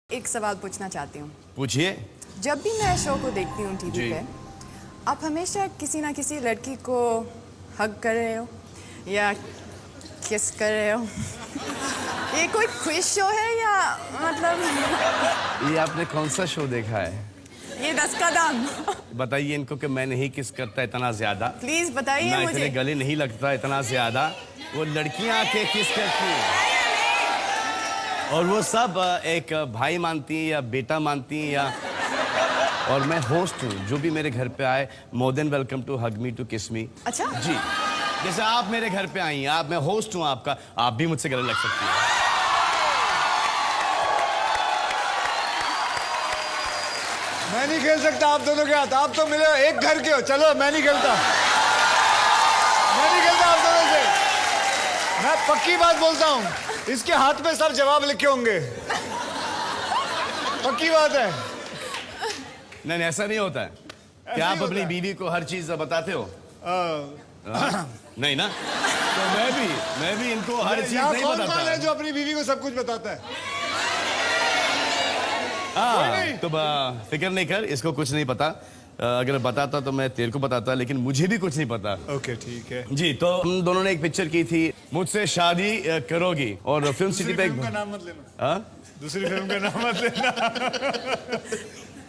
एक सवाल पूछना चाहती हूँ। पूछिए। जब भी मैं शो को देखती हूँ टीवी पे, आप हमेशा किसी ना किसी लड़की को हग कर रहे हो या किस कर रहे हो। ये कोई क्विज शो है या मतलब ये आपने कौन सा शो देखा है? ये 10 का दाम। बताइए इनको कि मैं नहीं किस करता इतना ज्यादा। प्लीज बताइए मैं मुझे। इतने गले नहीं लगता इतना ज्यादा। वो लड़कियां आके किस करती हैं और वो सब एक भाई मानती हैं या बेटा मानती हैं या और मैं होस्ट हूँ। जो भी मेरे घर पे आए, more than welcome to hug me to kiss me. अच्छा जी, जैसे आप मेरे घर पे आई हैं, आप, मैं होस्ट हूँ आपका, आप भी मुझसे गले लग सकती हैं। मैं नहीं खेल सकता आप दोनों के हाथ। आप तो मिले हो, एक घर के हो। चलो मैं नहीं खेलता, मैं नहीं खेलता आप दोनों से। मैं पक्की बात बोलता हूँ, इसके हाथ पे सब जवाब लिखे होंगे। पक्की बात है। नहीं ऐसा नहीं होता है। क्या आप अपनी बीवी को हर चीज बताते हो? नहीं ना? तो मैं भी इनको हर चीज नहीं कौन बताता। कौन है जो अपनी बीवी को सब कुछ बताता है? तो फिक्र नहीं कर, इसको कुछ नहीं पता। अगर बताता तो मैं तेरे को बताता, लेकिन मुझे भी कुछ नहीं पता। ओके ठीक है जी, तो हम दोनों ने एक पिक्चर की थी, मुझसे शादी करोगी, और फिल्म सिटी पे फिल्म का नाम मत लेना। दूसरी फिल्म का नाम मत लेना।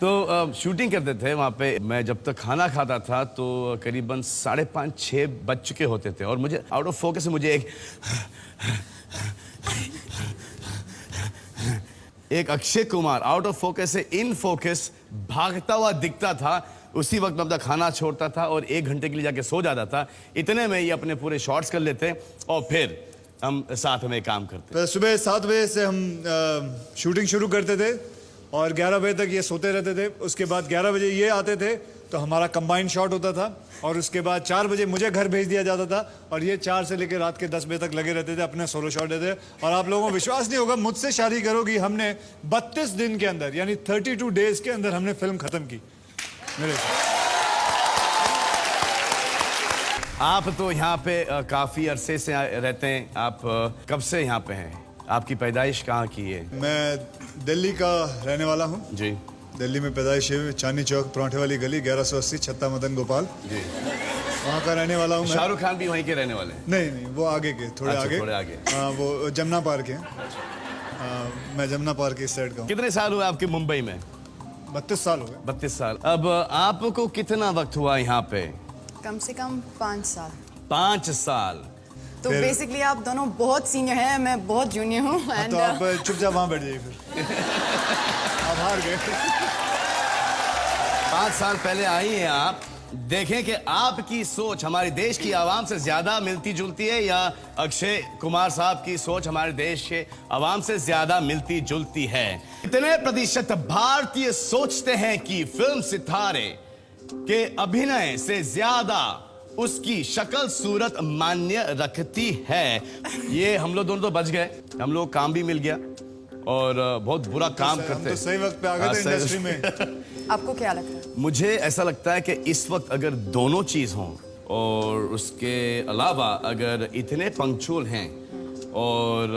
तो शूटिंग करते थे वहाँ पे। मैं जब तक खाना खाता था तो करीबन 5:30-6 बज चुके होते थे और मुझे आउट ऑफ फोकस से मुझे एक Akshay Kumar out of focus से इन फोकस भागता हुआ दिखता था। उसी वक्त मैं अपना खाना छोड़ता था और 1 घंटे के लिए जाके सो जाता था। इतने में ये अपने पूरे शॉट्स कर लेते और फिर हम साथ में काम करते। सुबह 7 बजे से हम शूटिंग शुरू करते थे और 11 बजे तक ये सोते रहते थे। उसके बाद 11 बजे ये आते थे तो हमारा कंबाइंड शॉट होता था और उसके बाद 4 बजे मुझे घर भेज दिया जाता था और ये 4 से लेकर रात के 10 बजे तक लगे रहते थे, अपने सोलो शॉट देते। और आप लोगों को विश्वास नहीं होगा, मुझसे शादी करोगी हमने 32 दिन के अंदर, यानी 32 डेज के अंदर हमने फिल्म खत्म की मेरे। आप तो यहाँ पे काफी अरसे से रहते हैं। आप कब से यहाँ पे हैं? आपकी पैदाइश कहाँ की है? मैं दिल्ली का रहने वाला हूँ जी। दिल्ली में पैदाइश है, चांदनी चौक परांठे वाली गली 1180 छत्ता मदन गोपाल जी, वहाँ का रहने वाला हूँ। शाहरुख खान भी वहीं के रहने वाले? नहीं, वो आगे के, थोड़े अच्छा, आगे। थोड़े आगे। वो जमुना पार्क है। मैं जमुना पार्क के इस साइड का हूँ। कितने साल हुए आपके मुंबई में? 32 साल हो गए। 32 साल। अब आपको कितना वक्त हुआ यहाँ पे? कम से कम 5 साल। 5 साल। तो बेसिकली आप दोनों बहुत सीनियर हैं, मैं बहुत जूनियर हूँ। तो आप चुपचाप वहाँ बैठ जाइए फिर। आप हार गए। 5 साल पहले आई हैं आप। देखें कि आपकी सोच हमारे देश की आवाम से ज्यादा मिलती जुलती है या अक्षय कुमार साहब की सोच हमारे देश के आवाम से ज्यादा मिलती जुलती है। कितने प्रतिशत भारतीय सोचते हैं कि फिल्म सितारे के अभिनय से ज्यादा उसकी शक्ल सूरत मान्य रखती है? ये हम लोग दोनों तो बच गए, हम लोग काम भी मिल गया और बहुत बुरा काम करते। हम तो सही वक्त पे आ गए थे इंडस्ट्री में। आपको क्या लगता है? मुझे ऐसा लगता है कि इस वक्त अगर दोनों चीज हों और उसके अलावा अगर इतने पंक्चुअल हैं और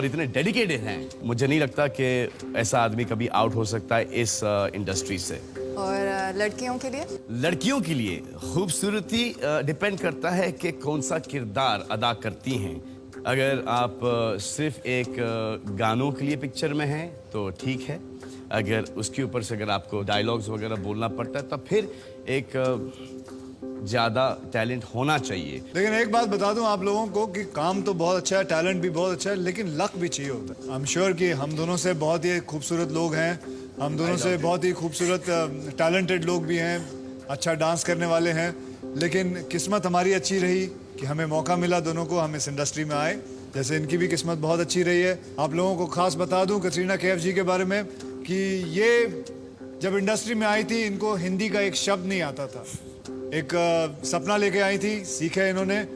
इतने डेडिकेटेड हैं, मुझे नहीं लगता कि ऐसा आदमी कभी आउट हो सकता है इस इंडस्ट्री से। और लड़कियों के लिए? लड़कियों के लिए खूबसूरती डिपेंड करता है कि कौन सा किरदार अदा करती हैं। अगर आप सिर्फ एक गानों के लिए पिक्चर में हैं तो ठीक है। अगर उसके ऊपर से अगर आपको डायलॉग्स वगैरह बोलना पड़ता है तब फिर एक ज़्यादा टैलेंट होना चाहिए। लेकिन एक बात बता दूं आप लोगों को कि काम तो बहुत अच्छा है, टैलेंट भी बहुत अच्छा है, लेकिन लक भी चाहिए होता है। आई एम श्योर कि हम दोनों से बहुत ही खूबसूरत लोग हैं, हम दोनों से बहुत ही खूबसूरत टैलेंटेड लोग भी हैं, अच्छा डांस करने वाले हैं, लेकिन किस्मत हमारी अच्छी रही कि हमें मौका मिला दोनों को, हम इस इंडस्ट्री में आए। जैसे इनकी भी किस्मत बहुत अच्छी रही है। आप लोगों को खास बता दूं कटरीना कैफ जी के बारे में कि ये जब इंडस्ट्री में आई थी इनको हिंदी का एक शब्द नहीं आता था। एक सपना लेके आई थी, सीखा इन्होंने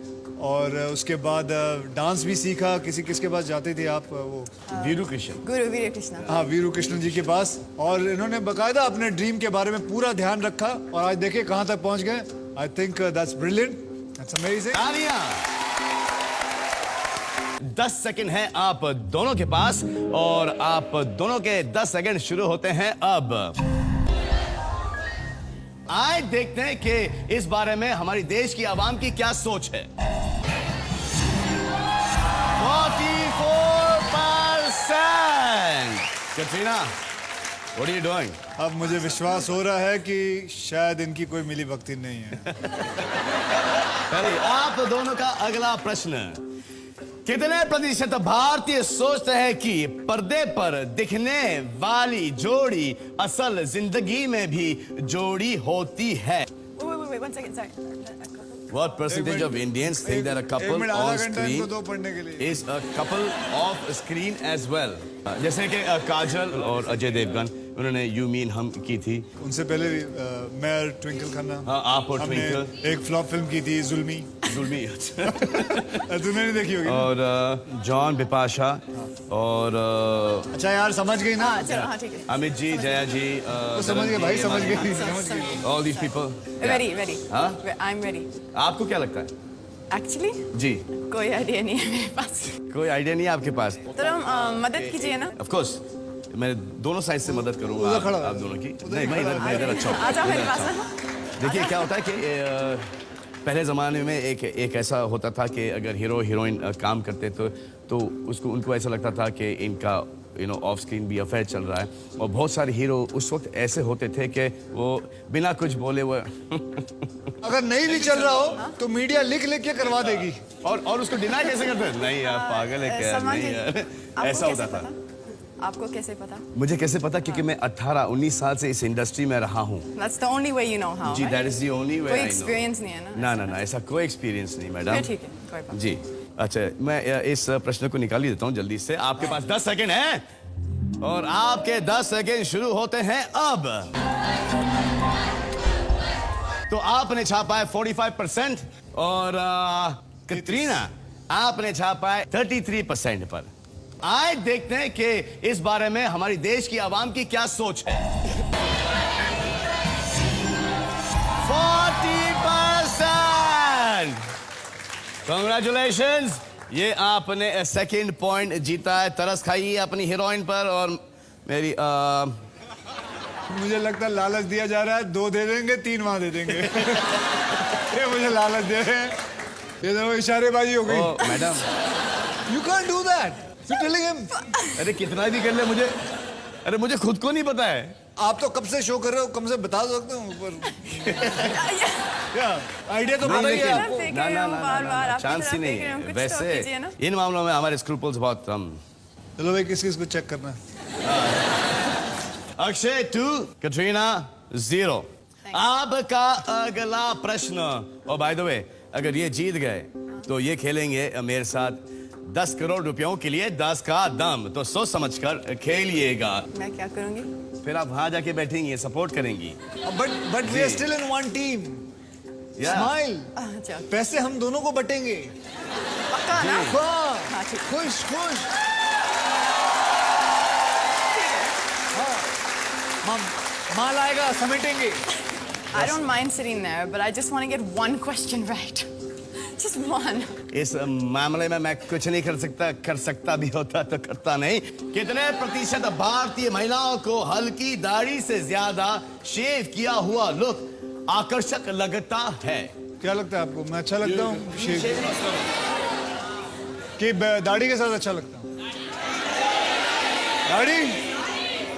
और उसके बाद डांस भी सीखा। किसके पास जाते थे आप? वो वीरू कृष्ण, गुरु वीरू कृष्ण। हाँ, वीरू कृष्ण जी के पास। और इन्होंने बकायदा अपने ड्रीम के बारे में पूरा ध्यान रखा और आज देखिए कहाँ तक पहुँच गए। I think that's brilliant, that's amazing. 10 second है आप दोनों के पास और आप दोनों के 10 सेकंड शुरू होते हैं अब। आए देखते हैं कि इस बारे में हमारी देश की आवाम की क्या सोच है। 44%। Katrina, what are you doing? अब मुझे विश्वास हो रहा है कि शायद इनकी कोई मिली भगती नहीं है। पहले आप दोनों का अगला प्रश्न, कितने प्रतिशत भारतीय सोचते हैं कि पर्दे पर दिखने वाली जोड़ी असल जिंदगी में भी जोड़ी होती है? Wait, 1 second, sorry. What percentage of Indians think that a couple on screen दो पढ़ने के लिए। is a couple off screen as well? जैसे कि काजल और अजय देवगन, उन्होंने यू मीन हम की थी। उनसे पहले भी मैं और ट्विंकल खन्ना, हाँ, आप और हमने ट्विंकल। एक फ्लॉप फिल्म की थी जुल्मी। जुल्मी। तूने नहीं देखी होगी ना? और जॉन बिपाशा और अच्छा यार समझ गई ना? हाँ चलो, हाँ ठीक है। अमित जी, जया जी, तो समझ गए भाई, समझ गए, समझ गए। all these people. Very. हाँ? I'm ready. आपको क्या लगता है? Actually, जी, कोई आइडिया नहीं है मेरे पास। कोई आइडिया नहीं है आपके पास? तो मदद कीजिए ना। Of course, मैं दोनों साइड से मदद करूंगा उधर खड़ा हो। आप दोनों की। नहीं, मैं इधर अच्छा हूँ। आ जाओ मेरे इधर पास। अच्छा हूँ। देखिए क्या होता है कि पहले ज़माने में एक ऐसा होता था कि अगर हीरो हीरोइन काम करते तो उनको ऐसा लगता था कि इनका ऑफ स्क्रीन भी अफेयर चल रहा है। और बहुत सारे हीरो उस वक्त ऐसे होते थे कि वो बिना कुछ बोले वो अगर नहीं भी चल रहा हो तो मीडिया लिख के करवा देगी। और उसको डिनाई कैसे करते हैं? नहीं यार, पागल है क्या? नहीं यार, ऐसा होता था। आपको कैसे पता? मुझे कैसे पता? क्योंकि मैं 18-19 साल से इस इंडस्ट्री में रहा हूँ। That's the only way you know how. जी, right? that is the only way कोई I know. एक्सपीरियंस नहीं है ना? ना, ऐसा कोई एक्सपीरियंस नहीं मैडम। फिर ठीक है, कोई बात। जी, अच्छा, मैं इस प्रश्न को निकाल ही देता हूँ जल्दी से। आपके पास 10 सेकंड है और आपके 10 सेकंड शुरू होते हैं अब। तो आपने छापा है 45% और कैटरीना आपने छापा है 33% पर। आए देखते हैं कि इस बारे में हमारी देश की आवाम की क्या सोच है। 40%। Congratulations, ये आपने सेकंड पॉइंट जीता है। तरस खाइए अपनी हीरोइन पर और मेरी मुझे लगता है लालच दिया जा रहा है, 2 दे देंगे, 3 वहां दे देंगे। ये मुझे लालच दे रहे हैं। ये तो इशारेबाजी हो गई। Madam, You can't do that. You're telling him. अरे कितना भी कर ले मुझे खुद को नहीं पता है। आप तो कब से शो कर रहे हो, कम से बता सकते हो ऊपर। क्या आइडिया तो पता ही है आपको। देख रहे हो बार-बार, आपकी चांस तरफ ही नहीं देख रहे हो, है। कुछ तो कीजिए ना। वैसे इन मामलों में हमारे स्क्रूपल्स बहुत कम। चलो भाई, किस को चेक करना है? अक्षय 2, कैटरीना 0। आपका अगला प्रश्न, और बाय द वे अगर ये जीत गए तो ये खेलेंगे मेरे साथ 10 करोड़ रुपयों के लिए 10 का दम। तो सोच समझकर खेलिएगा। मैं क्या करूंगी? फिर आप वहां जाके बैठेंगी, सपोर्ट करेंगी। But we are still in one team. Yeah. Smile. अच्छा, पैसे हम दोनों को बटेंगे। पक्का ना? हाँ, हाँ, ठीक। खुश खुश। हाँ, माल आएगा, समेटेंगे। I don't mind sitting there, but I just want to get one question right. Just one. इस मामले में मैं कुछ नहीं कर सकता भी होता तो करता नहीं। कितने प्रतिशत भारतीय महिलाओं को हल्की दाढ़ी से ज्यादा शेव किया हुआ लुक आकर्षक लगता है? क्या लगता है आपको? मैं अच्छा लगता हूँ कि दाढ़ी के साथ अच्छा लगता हूँ? दाढ़ी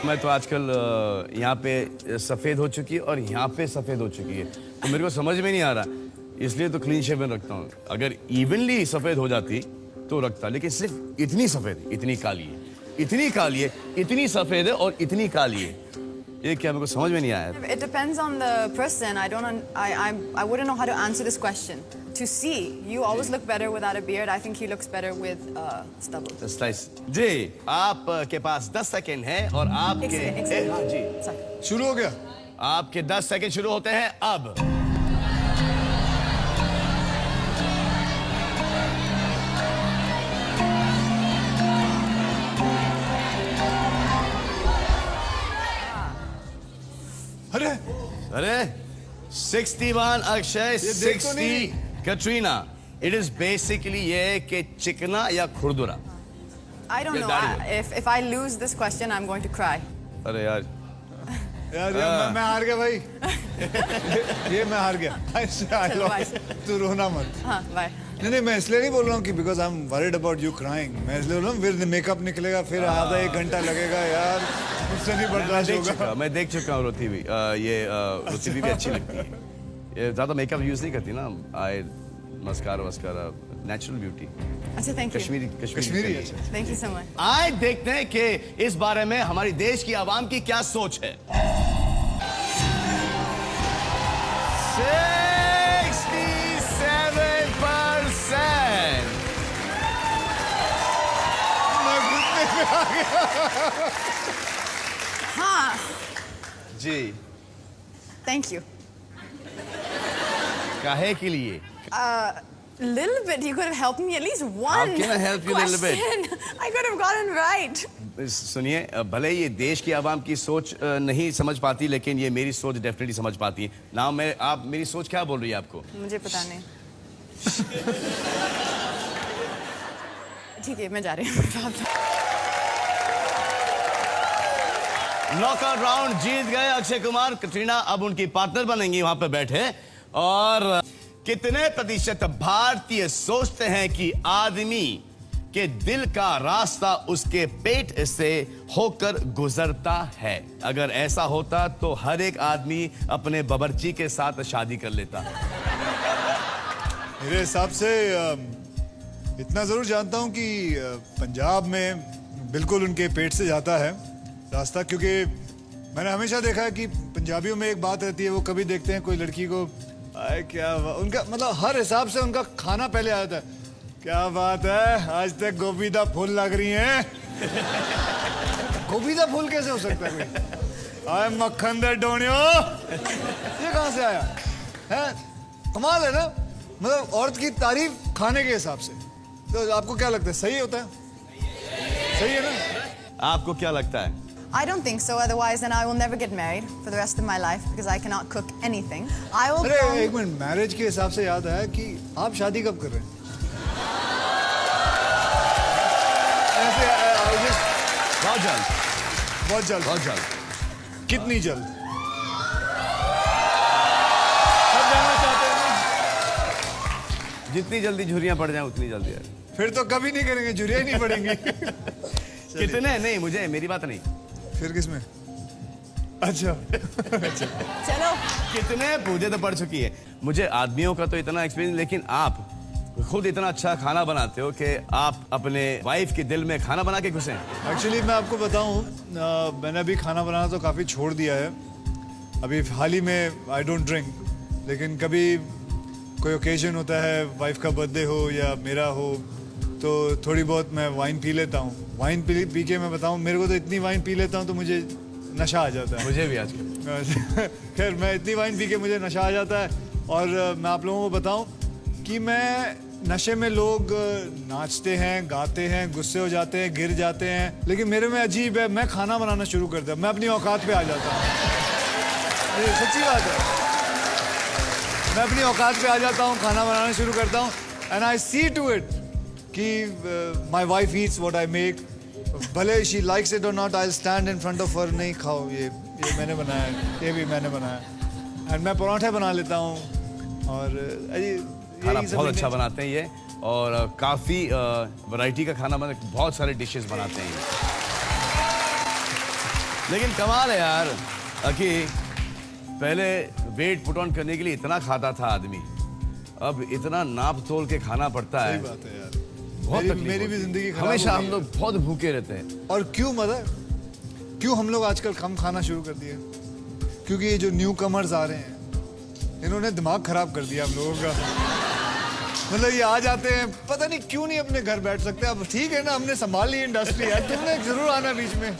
मैं तो आजकल यहाँ पे सफेद हो चुकी है और यहाँ पे सफेद हो चुकी है, तो मेरे को समझ में नहीं आ रहा, इसलिए तो क्लीन शेवन रखता हूँ। अगर इवनली सफेद हो जाती तो रखता, लेकिन सिर्फ इतनी सफेद, इतनी काली है, इतनी काली है, इतनी सफेद है और इतनी काली है। ये क्या, मेरे को समझ में नहीं आया। It depends on the person. I wouldn't know how to answer this question. To see, you always look better without a beard. I think he looks better with stubble. Slice. जी, आपके पास 10 सेकंड है और आपके एक second. हाँ जी, Sorry. शुरू हो गया। आपके 10 सेकंड शुरू होते हैं अब। अरे 61 अक्षय, देख तो 60 कैटरीना। इट इज बेसिकली ये कि चिकना या खुरदुरा। I don't Yeah, know. Daddy. If I lose this question, I'm going to cry. अरे यार यार मैं हार गया भाई। ये मैं हार गया। चलो, bye. तू रोना मत। हाँ, bye. नहीं मैं इसलिए नहीं बोल रहा हूँ कि because I am worried about you crying. मैं इसलिए बोल रहा हूँ फिर मेकअप निकलेगा, फिर आधा 1 घंटा लगेगा यार, मुझसे नहीं बर्दाश्त होगा। मैं देख चुका हूँ रोती भी। ये रोती भी अच्छी लगती है। ये ज्यादा मेकअप यूज नहीं करती ना। आई मस्कारा वस्कारा नेचुरल ब्यूटी। अच्छा, thank you. कश्मीरी अच्छा। Thank you so much. आए देखते हैं कि इस बारे में हमारी देश की आवाम की क्या सोच है। 67%। हाँ, जी thank you. काहे के लिए? Little bit. You could have helped me at least one. How can I help you a little bit? question. I could have gotten right. सुनिए, भले ये देश की आवाम की सोच नहीं समझ पाती, लेकिन ये मेरी सोच डेफिनेटली समझ पाती है ना। आप मेरी सोच क्या बोल रही है आपको? मुझे पता नहीं। ठीक है, मैं जा रही हूँ। नॉकआउट राउंड जीत गए अक्षय कुमार। कटरीना अब उनकी पार्टनर बनेंगी वहां पे बैठे। और कितने प्रतिशत भारतीय सोचते हैं कि आदमी के दिल का रास्ता उसके पेट से होकर गुजरता है? अगर ऐसा होता तो हर एक आदमी अपने बावर्ची के साथ शादी कर लेता। मेरे हिसाब से इतना जरूर जानता हूँ कि पंजाब में बिल्कुल उनके पेट से जाता है रास्ता, क्योंकि मैंने हमेशा देखा है कि पंजाबियों में एक बात रहती है, वो कभी देखते हैं कोई लड़की को, क्या उनका मतलब हर हिसाब से उनका खाना पहले आ जाता है। क्या बात है, आज तक गोभी दा फूल लग रही है। गोभी दा फूल कैसे हो सकता है कोई? आए मक्खन दे डोनियो, ये कहाँ से आया है? कमाल है ना, मतलब औरत की तारीफ खाने के हिसाब से। तो आपको क्या लगता है, सही होता है? सही है ना? आपको क्या लगता है? I don't think so. Otherwise, then I will never get married for the rest of my life because I cannot cook anything. I will. अरे एक मिनट, मैरिज के हिसाब से याद आया कि आप शादी कब कर रहे हैं? ऐसे बहुत जल्द। बहुत जल्द। बहुत जल्द। कितनी जल्द? सब जाना चाहते हैं ना? जितनी जल्दी झुर्रियां पड़ जाएं उतनी जल्दी है। फिर तो कभी नहीं करेंगे, झुर्रियां ही नहीं पड़ेंगी। कितने? नहीं, मुझे मेरी बात नहीं। फिर किसमें? अच्छा। चलो। कितने पूजे तो पड़ चुकी है। मुझे आदमियों का तो इतना एक्सपीरियंस, लेकिन आप खुद इतना अच्छा खाना बनाते हो कि आप अपने वाइफ के दिल में खाना बना के घुसे। एक्चुअली मैं आपको बताऊं, मैंने अभी खाना बनाना तो काफ़ी छोड़ दिया है। अभी हाल ही में आई डोंट ड्रिंक, लेकिन कभी कोई ओकेजन होता है, वाइफ का बर्थडे हो या मेरा हो, तो थोड़ी बहुत मैं वाइन पी लेता हूँ। वाइन पी के मैं बताऊँ, मेरे को तो इतनी वाइन पी लेता हूँ तो मुझे नशा आ जाता है। मुझे भी आजकल। खैर, मैं इतनी वाइन पी के मुझे नशा आ जाता है। और मैं आप लोगों को बताऊं कि मैं नशे में लोग नाचते हैं, गाते हैं, गुस्से हो जाते हैं, गिर जाते हैं, लेकिन मेरे में अजीब है, मैं खाना बनाना शुरू कर दिया, मैं अपनी औकात पे आ जाता हूँ। ये सच्ची बात है, मैं अपनी औकात पे आ जाता हूँ, खाना बनाना शुरू करता हूँ। And I see to it कि my wife eats what I make, भले शी लाइक्स इट और not, I stand in front of her, नहीं खाओ, ये मैंने बनाया है, ये भी मैंने बनाया। एंड मैं पराठे बना लेता हूँ और खाना बहुत अच्छा बनाते हैं ये, और काफ़ी वैरायटी का खाना बनाते, बहुत सारे डिशेस बनाते हैं। लेकिन कमाल है यार कि पहले वेट पुट ऑन करने के लिए इतना खाता था आदमी, अब इतना नाप तोल के खाना पड़ता है। सही बात है यार, बहुत मेरी भी जिंदगी खराब हमेशा हो हम गई लोग बहुत भूखे रहते हैं। और क्यों मदर, क्यों हम लोग आजकल कम खाना शुरू कर दिए? क्योंकि ये जो न्यू कमर्स आ रहे हैं, इन्होंने दिमाग खराब कर दिया हम लोगों का। मतलब ये आ जाते हैं, पता नहीं क्यों नहीं अपने घर बैठ सकते। अब ठीक है ना, हमने संभाल ली इंडस्ट्री, यार तुमने जरूर आना बीच में।